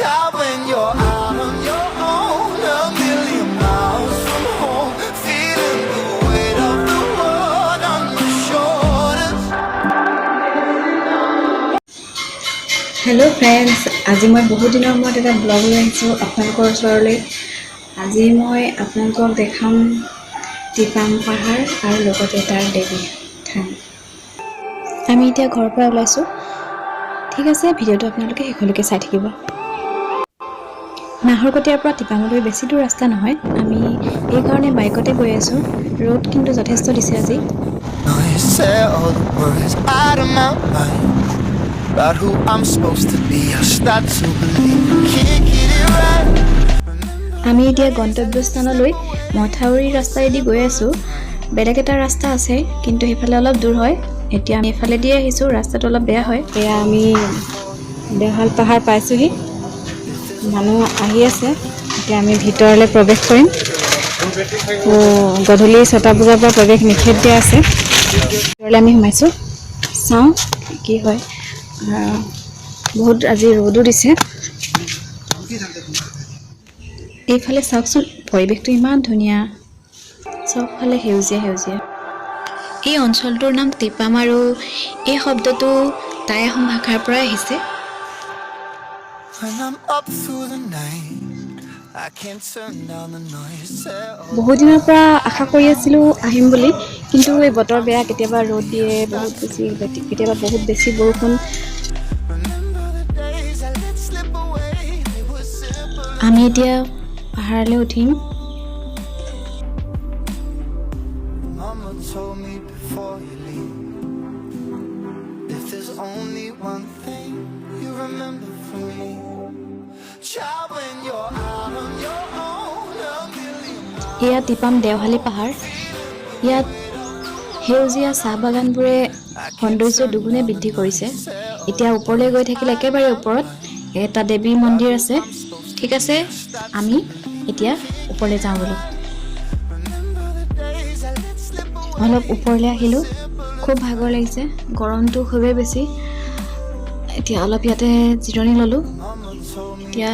Child, when you're out on your own, a million miles from home, feeling the weight of the world on your shoulders. Hello friends, আজি মই বহুত দিনৰ মূৰত এটা blog লৈ আহিছোঁ আপোনালোকৰ ওচৰলৈ। আজি মই আপোনালোকক দেখাম টিপাম পাহাৰ আৰু লগতে তাৰ দেৱী থান। আমি এতিয়া ঘৰৰ পৰা ওলাইছোঁ। ঠিক আছে, ভিডিঅ'টো আপোনালোকে শেষলৈকে চাই থাকিব। নাহৰকটীয়াৰ পৰা টিপামলৈ বেছি দূৰ ৰাস্তা নহয়, আমি এইকাৰণে বাইকতে গৈ আছোঁ। ৰ'দ কিন্তু যথেষ্ট দিছে আজি। I say all the words out of my mind about who I'm supposed to be. I start to believe I can't get it right. আমি এতিয়া গন্তব্যস্থানলৈ মথাউৰি ৰাস্তাইদি গৈ আছোঁ। বেলেগ এটা ৰাস্তা আছে, কিন্তু সেইফালে অলপ দূৰ হয়। এতিয়া আমি এইফালেদি আহিছোঁ, ৰাস্তাটো অলপ বেয়া হয়। এয়া আমি দেওশাল পাহাৰ পাইছোঁহি, মানুহ আহি আছে। এতিয়া আমি ভিতৰলৈ প্ৰৱেশ কৰিম। গধূলি 6টা বজাৰ পৰা প্ৰৱেশ নিষেধ দিয়া আছে। ভিতৰলৈ আমি সোমাইছোঁ, চাওঁ কি হয়। বহুত আজি ৰ'দো দিছে। এইফালে চাওকচোন, পৰিৱেশটো ইমান ধুনীয়া, চবফালে সেউজীয়া সেউজীয়া। এই অঞ্চলটোৰ নাম টিপাম আৰু এই শব্দটো টাই আহোম ভাষাৰ পৰাই আহিছে। When I'm up through the night, I can't turn down the noise. Say all বহু দিনৰ পৰা আশা কৰি আছিলোঁ আহিম বুলি, কিন্তু এই বতৰ বেয়া, কেতিয়াবা ৰ'দ দিয়ে, কেতিয়াবা বহুত বেছি বৰষুণ। remember the days I let slip away. It was simple. আমি এতিয়া পাহাৰলৈ উঠিম। Mama told me before you leave, if there's only one thing you remember from me, child, when you're out on your own, a million miles. এয়া টিপাম দেওশালী পাহাৰ। ইয়াত সেউজীয়া চাহ বাগানবোৰে সৌন্দৰ্য দুগুণে বৃদ্ধি কৰিছে। এতিয়া ওপৰলৈ গৈ থাকিলে একেবাৰে ওপৰত এটা দেৱী মন্দিৰ আছে। ঠিক আছে, আমি এতিয়া ওপৰলৈ যাওঁ বোলো। অলপ ওপৰলৈ আহিলোঁ, খুব ভাগৰ লাগিছে, গৰমটো খুবেই বেছি। এতিয়া অলপ ইয়াতে জিৰণি ল'লোঁ। এতিয়া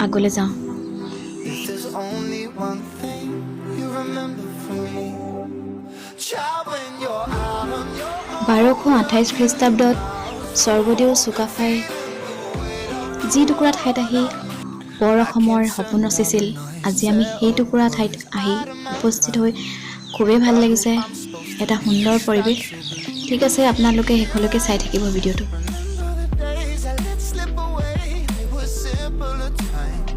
আগলৈ যাওঁ। If there's only one thing you remember from me, child, when you're out on your own. 1228 খ্ৰীষ্টাব্দত স্বৰ্গদেউ চুকাফাই যি টুকুৰা ঠাইত আহি বৰ অসমৰ সপোন ৰচিছিল, আজি আমি সেই টুকুৰা ঠাইত আহি উপস্থিত হৈ খুবেই ভাল লাগিছে। এটা সুন্দৰ পৰিৱেশ। ঠিক আছে, আপোনালোকে শেষলৈকে চাই থাকিব ভিডিঅ'টো। Days I let slip away, they were simpler times.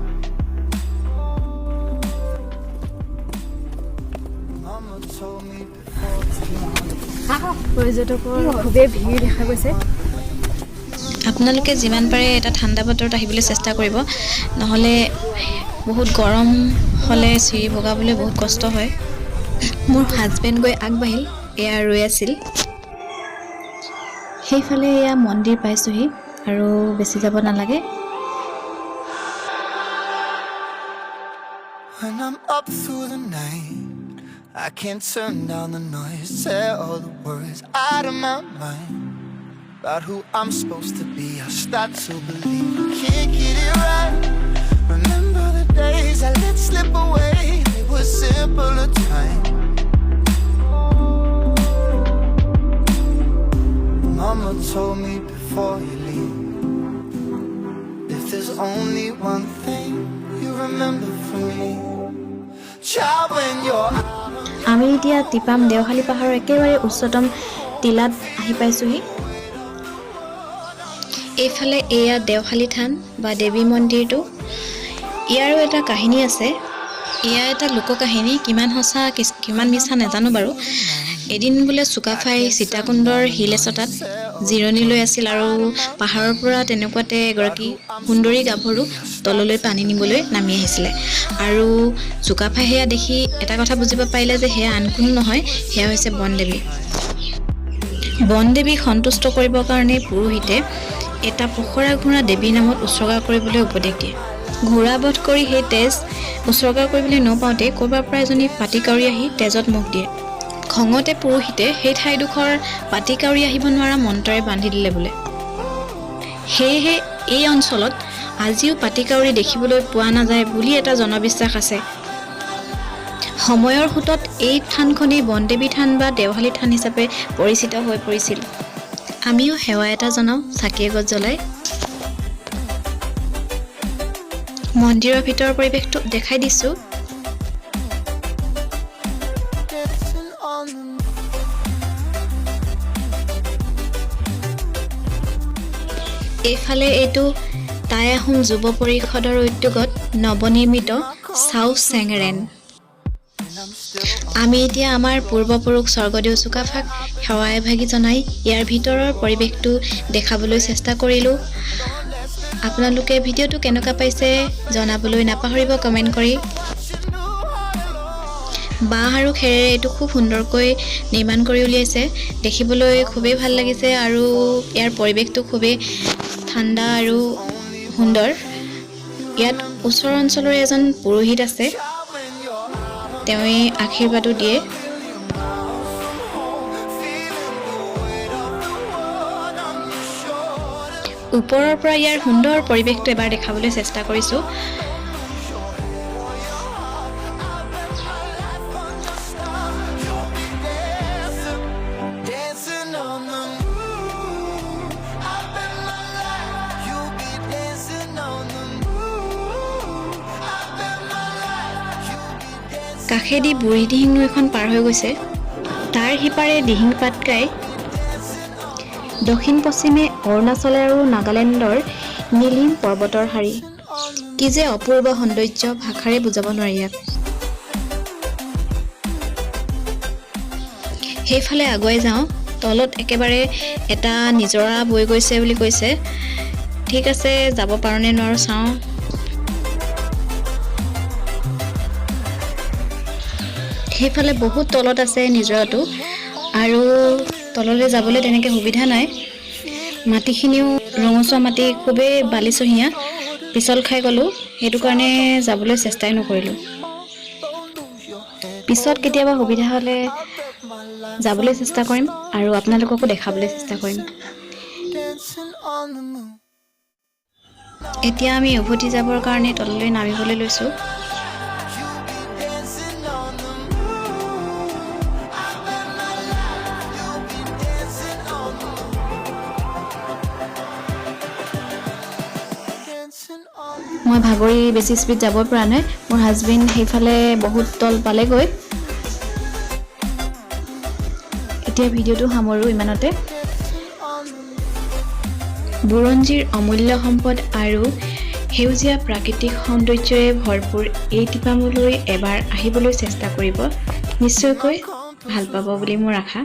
Mama told me before পৰ্যটকৰ খুবেই ভিৰ দেখা গৈছে। আপোনালোকে যিমান পাৰে এটা ঠাণ্ডা বতৰত আহিবলৈ চেষ্টা কৰিব, নহ'লে বহুত গৰম হ'লে চিৰি বগাবলৈ বহুত কষ্ট হয়। মোৰ হাজবেণ্ড গৈ আগবাঢ়িল, এয়া ৰৈ আছিল। সেইফালে এয়া মন্দিৰ পাইছোঁহি আৰু বেছি যাব নালাগে। when I'm up through the night, I can't turn down the noise. Say all the words out of my mind about who I'm supposed to be. I start to believe I can't get it right. Remember the days I let slip away, they were simpler times. Mama told me before you leave, if there's only one thing you remember from me, child, when you're out. আমি এতিয়া টিপাম দেওশালী পাহাৰৰ একেবাৰে উচ্চতম টিলাত আহি পাইছোঁহি। এইফালে এয়া দেওশালী থান বা দেৱী মন্দিৰটো। ইয়াৰো এটা কাহিনী আছে। এয়া এটা লোককাহিনী, কিমান সঁচা কিমান মিছা নাজানো বাৰু। এদিন বোলে চুকাফাই সীতাকুণ্ডৰ শিল এচটাত জিৰণি লৈ আছিল আৰু পাহাৰৰ পৰা তেনেকুৱাতে এগৰাকী সুন্দৰী গাভৰু তললৈ পানী নিবলৈ নামি আহিছিলে। আৰু চুকাফাই সেয়া দেখি এটা কথা বুজিব পাৰিলে যে সেয়া আন কোনো নহয়, সেয়া হৈছে বনদেৱী। বনদেৱীক সন্তুষ্ট কৰিবৰ কাৰণে পুৰোহিতে এটা পখৰা ঘোঁৰা দেৱী নামত উৎসৰ্গা কৰিবলৈ উপদেশ দিয়ে। ঘোঁৰা বধ কৰি সেই তেজ উৎসৰ্গা কৰিবলৈ নপাওঁতে ক'ৰবাৰ পৰা এজনী পাটিকাউৰী আহি তেজত মুখ দিয়ে। খঙতে পুৰোহিতে সেই ঠাইডোখৰ পাটিকাউৰী আহিব নোৱাৰা মন্ত্ৰৰে বান্ধি দিলে বোলে। সেয়েহে এই অঞ্চলত আজিও পাটিকাউৰী দেখিবলৈ পোৱা নাযায় বুলি এটা জনবিশ্বাস আছে। সময়ৰ সোঁতত এই থানখনেই বনদেৱী থান বা দেওশালী থান হিচাপে পৰিচিত হৈ পৰিছিল। আমিও সেৱা এটা জনাওঁ চাকি এগছ জ্বলাই। মন্দিৰৰ ভিতৰৰ পৰিৱেশটো দেখাই দিছোঁ। dancing on the moon. এইফালে এইটো টাই আহোম যুৱ পৰিষদৰ উদ্যোগত নৱনিৰ্মিত চাও চেংৰেন। I'm still আমি এতিয়া আমাৰ পূৰ্বপুৰুষ স্বৰ্গদেউ চুকাফাক সেৱা এভাগি জনাই ইয়াৰ ভিতৰৰ পৰিৱেশটো দেখাবলৈ চেষ্টা কৰিলোঁ। আপোনালোকে ভিডিঅ'টো কেনেকুৱা পাইছে জনাবলৈ নাপাহৰিব কমেণ্ট কৰি। বাঁহ আৰু খেৰেৰে এইটো খুব সুন্দৰকৈ নিৰ্মাণ কৰি উলিয়াইছে। দেখিবলৈ খুবেই ভাল লাগিছে আৰু ইয়াৰ পৰিৱেশটো খুবেই ঠাণ্ডা আৰু সুন্দৰ। ইয়াত ওচৰ অঞ্চলৰে এজন পুৰোহিত আছে, তেওঁৱে আশীৰ্বাদো দিয়ে। ওপৰৰ পৰা ইয়াৰ সুন্দৰ পৰিৱেশটো এবাৰ দেখাবলৈ চেষ্টা কৰিছোঁ। dancing on the moon. I bet my life you'll be dancing on the moon. I bet my life you'll be dancing. কাষেদি বুঢ়ী দিহিং নৈখন পাৰ হৈ গৈছে। তাৰ সিপাৰে দিহিং পাটকাই দক্ষিণ পশ্চিমে অৰুণাচল আৰু নাগালেণ্ডৰ নীলিম পৰ্বতৰ শাৰী। কি যে অপূৰ্ব সৌন্দৰ্য, ভাষাৰে বুজাব নোৱাৰি ইয়াক। সেইফালে আগুৱাই যাওঁ। তলত একেবাৰে এটা নিজৰা বৈ গৈছে বুলি কৈছে। ঠিক আছে, যাব পাৰোঁ নে নোৱাৰোঁ চাওঁ। সেইফালে বহুত তলত আছে নিজৰাটো আৰু তললৈ যাবলৈ তেনেকৈ সুবিধা নাই। মাটিখিনিও ৰঙচুৱা মাটি, খুবেই বালিচহীয়া, পিছল খাই গ'লোঁ। সেইটো কাৰণে যাবলৈ চেষ্টাই নকৰিলোঁ। পিছত কেতিয়াবা সুবিধা হ'লে যাবলৈ চেষ্টা কৰিম আৰু আপোনালোককো দেখাবলৈ চেষ্টা কৰিম। dancing on the moon. এতিয়া আমি উভতি যাবৰ কাৰণে তললৈ নামিবলৈ লৈছোঁ। You'll be dancing on the moon. I bet my life you'll be dancing on the moon. Dancing on the মই ভাগৰি বেছি স্পীড যাবই পৰা নাই। মোৰ হাজবেণ্ড সেইফালে বহুত তল পালেগৈ। এতিয়া ভিডিঅ'টো সামৰোঁ ইমানতে। বুৰঞ্জীৰ অমূল্য সম্পদ আৰু সেউজীয়া প্ৰাকৃতিক সৌন্দৰ্যৰে ভৰপূৰ এই টিপামলৈ এবাৰ আহিবলৈ চেষ্টা কৰিব। নিশ্চয়কৈ ভাল পাব বুলি মোৰ আশা।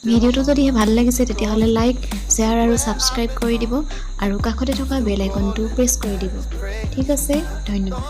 ভিডিঅ'টো যদি ভাল লাগিছে তেতিয়াহ'লে লাইক, শ্বেয়াৰ আৰু ছাবস্ক্ৰাইব কৰি দিব আৰু কাষতে থকা বেল আইকনটো প্ৰেছ কৰি দিব। ঠিক আছে, ধন্যবাদ।